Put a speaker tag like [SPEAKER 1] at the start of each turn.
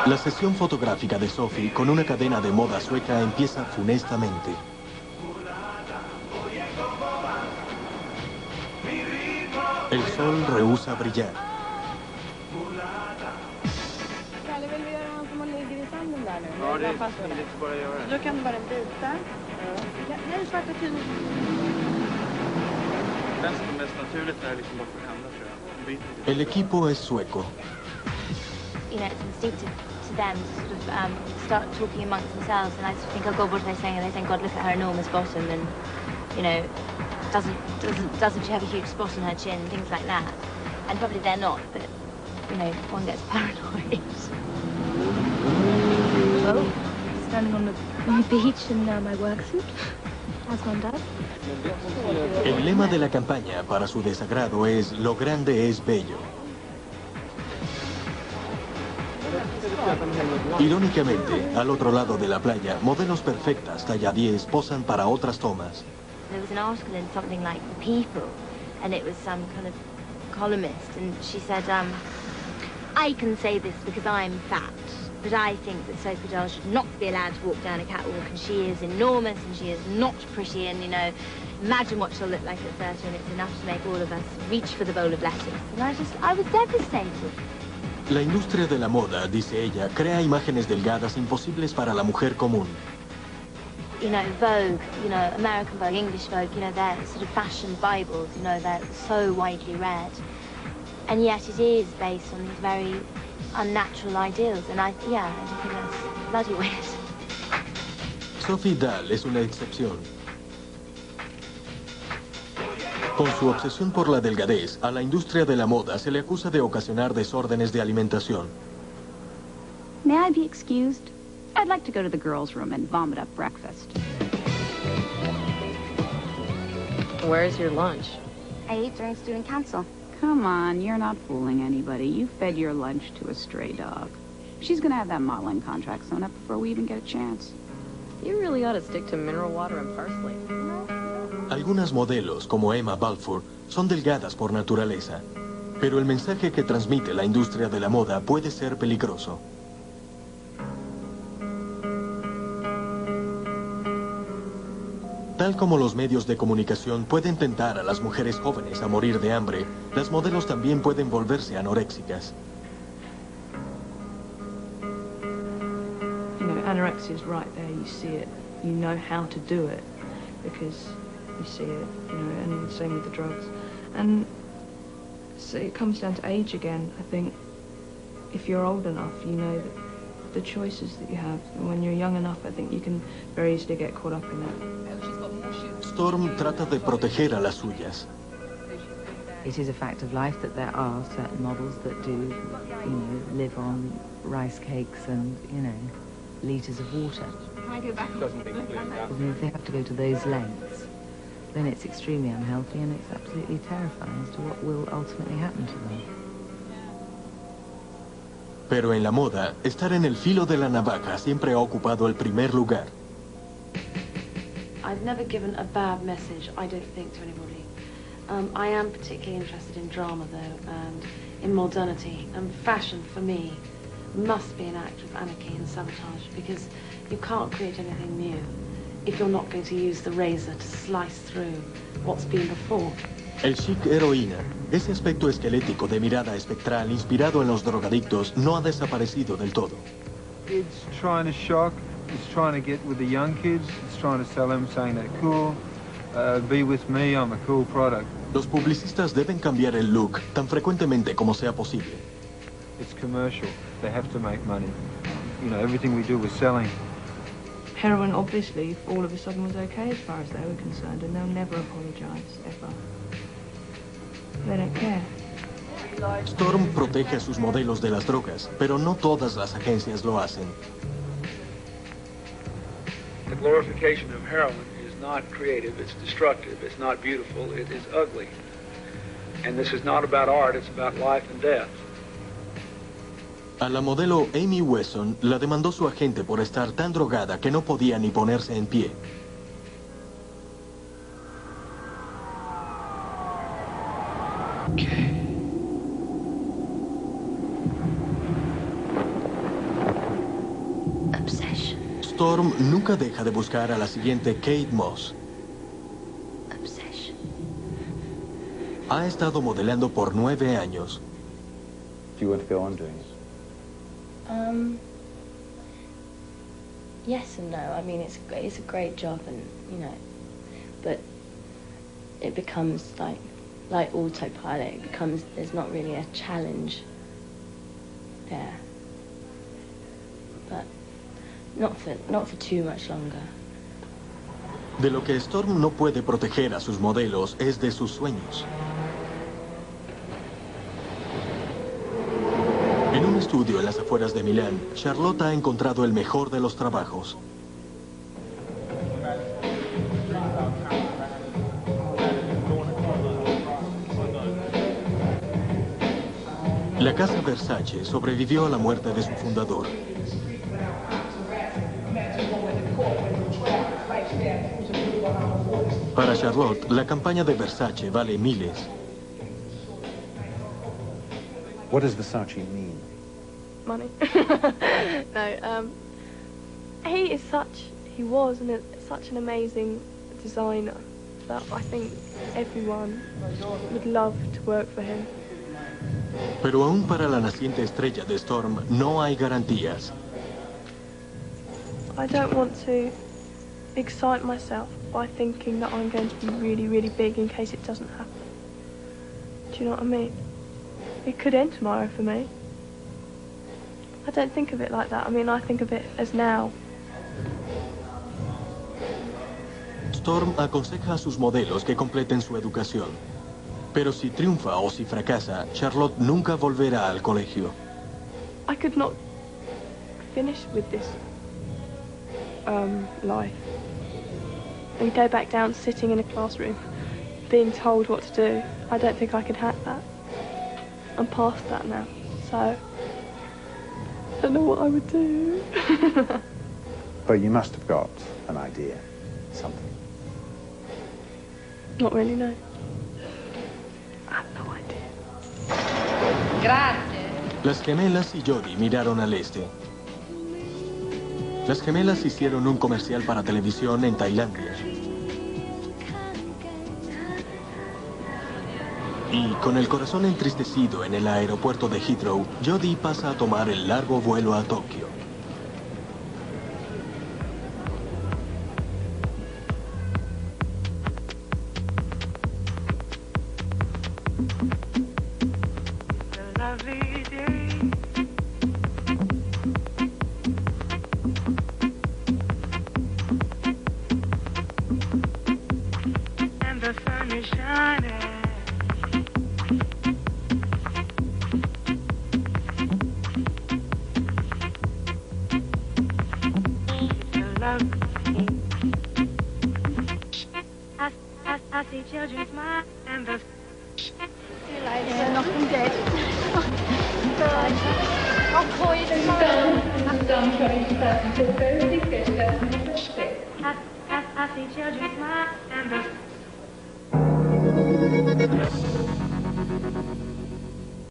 [SPEAKER 1] La sesión fotográfica de Sophie con una cadena de moda sueca empieza funestamente. El sol rehúsa brillar. El equipo es sueco.
[SPEAKER 2] You know, it's instinctive to them to sort of start talking amongst themselves, and I sort of think, oh God, what are they saying? And they think, God, look at her enormous bottom, and you know, doesn't she have a huge spot on her chin, things like that. And probably they're not, but you know, one gets paranoid. Oh, standing on the beach in my work suit, as one does.
[SPEAKER 1] El lema de la campaña, para su desagrado, es "Lo grande es bello". Irónicamente, al otro lado de la playa, modelos perfectas talla 10 posan para otras tomas.
[SPEAKER 2] There was an article in something like People, and it was some kind of columnist, and she said, I can say this because I'm fat, but I think that Sophie Dahl should not be allowed to walk down a catwalk, and she is enormous, and she is not pretty, and, you know, imagine what she'll look like at 30, and it's enough to make all of us reach for the bowl of lettuce. And I was devastated.
[SPEAKER 1] La industria de la moda, dice ella, crea imágenes delgadas imposibles para la mujer común.
[SPEAKER 2] You know, Vogue, you know, American Vogue, English Vogue, you know, they're sort of fashion bibles, you know, they're so widely read. And yet it is based on these very unnatural ideals, and I think that's bloody weird.
[SPEAKER 1] Sophie Dahl es una excepción. Con su obsesión por la delgadez, a la industria de la moda se le acusa de ocasionar desórdenes de alimentación.
[SPEAKER 3] May I be excused? I'd like to go to the girls' room and vomit up breakfast.
[SPEAKER 4] Where's your lunch?
[SPEAKER 2] I eat during student council.
[SPEAKER 3] Come on, you're not fooling anybody. You fed your lunch to a stray dog. She's gonna have that modeling contract sewn up before we even get a chance.
[SPEAKER 4] You really ought to stick to mineral water and parsley.
[SPEAKER 1] Algunas modelos, como Emma Balfour, son delgadas por naturaleza. Pero el mensaje que transmite la industria de la moda puede ser peligroso. Tal como los medios de comunicación pueden tentar a las mujeres jóvenes a morir de hambre, las modelos también pueden volverse anoréxicas.
[SPEAKER 5] You know, anorexia is right there. You see it. You know how to do it because you see it. You know, and the same with the drugs. And so it comes down to age again. I think if you're old enough, you know that the choices that you have. And when you're young enough, I think you can very easily get caught up in that.
[SPEAKER 1] Storm trata de proteger a las suyas.
[SPEAKER 6] It is a fact of life that there are certain models that do, you know, live on rice cakes and, you know, litres of water. And if they have to go to those lengths, then it's extremely unhealthy and it's absolutely terrifying as to what will ultimately happen to them.
[SPEAKER 1] Pero en la moda, estar en el filo de la navaja siempre ha ocupado el primer lugar.
[SPEAKER 7] I've never given a bad message, I don't think, to anybody. I am particularly interested in drama, though, and in modernity. And fashion, for me, must be an act of anarchy and sabotage, because you can't create anything new if you're not going to use the razor to slice through what's been before.
[SPEAKER 1] El chic heroína, ese aspecto esquelético de mirada espectral inspirado en los drogadictos, no ha desaparecido del todo.
[SPEAKER 8] It's trying to shock, it's trying to get with the young kids, it's trying to sell them saying they're cool. Be with me, I'm a cool product.
[SPEAKER 1] Los publicistas deben cambiar el look tan frecuentemente como sea posible.
[SPEAKER 8] It's commercial, they have to make money. You know, everything we do is selling.
[SPEAKER 5] Heroin, obviously, all of a sudden was okay as far as they were concerned, and they'll never apologize, ever. They don't care.
[SPEAKER 1] Storm protege a sus modelos de las drogas, pero no todas las agencias lo hacen.
[SPEAKER 9] The glorification of heroin is not creative, it's destructive, it's not beautiful, it is ugly. And this is not about art, it's about life and death.
[SPEAKER 1] A la modelo Amy Wesson la demandó su agente por estar tan drogada que no podía ni ponerse en pie. Storm nunca deja de buscar a la siguiente Kate Moss.
[SPEAKER 2] Obsession.
[SPEAKER 1] Ha estado modelando por 9 años.
[SPEAKER 10] Do you want to go on doing it?
[SPEAKER 11] Yes and no. I mean, it's a great job, and you know, but it becomes like autopilot. It becomes, there's not really a challenge there, but not for too much longer.
[SPEAKER 1] De lo que Storm no puede proteger a sus modelos es de sus sueños. En un estudio en las afueras de Milán, Charlotte ha encontrado el mejor de los trabajos. La casa Versace sobrevivió a la muerte de su fundador. Para Charlotte, la campaña de Versace vale miles.
[SPEAKER 10] What does Versace mean?
[SPEAKER 5] Money. No, he was such an amazing designer that I think everyone would love to work for him.
[SPEAKER 1] Pero aún para la naciente estrella de Storm no hay garantías.
[SPEAKER 5] I don't want to excite myself by thinking that I'm going to be really, really big in case it doesn't happen. Do you know what I mean? It could end tomorrow for me. I don't think of it like that. I mean, I think of it as now.
[SPEAKER 1] Storm aconseja a sus modelos que completen su educación. Pero si triunfa o si fracasa, Charlotte nunca volverá al colegio.
[SPEAKER 5] I could not finish with this life and go back down sitting in a classroom being told what to do. I don't think I could hack that. I'm past that now, so I don't know what I would do.
[SPEAKER 10] But you must have got an idea, something.
[SPEAKER 5] Not really, no. I have no idea.
[SPEAKER 7] Grazie.
[SPEAKER 1] Las gemelas y Jodie miraron al este. Las gemelas hicieron un comercial para televisión en Tailandia. Y con el corazón entristecido en el aeropuerto de Heathrow, Jodie pasa a tomar el largo vuelo a Tokio.
[SPEAKER 2] I see children smile and the they're knocking dead. I'll call you tomorrow. I see children smile and the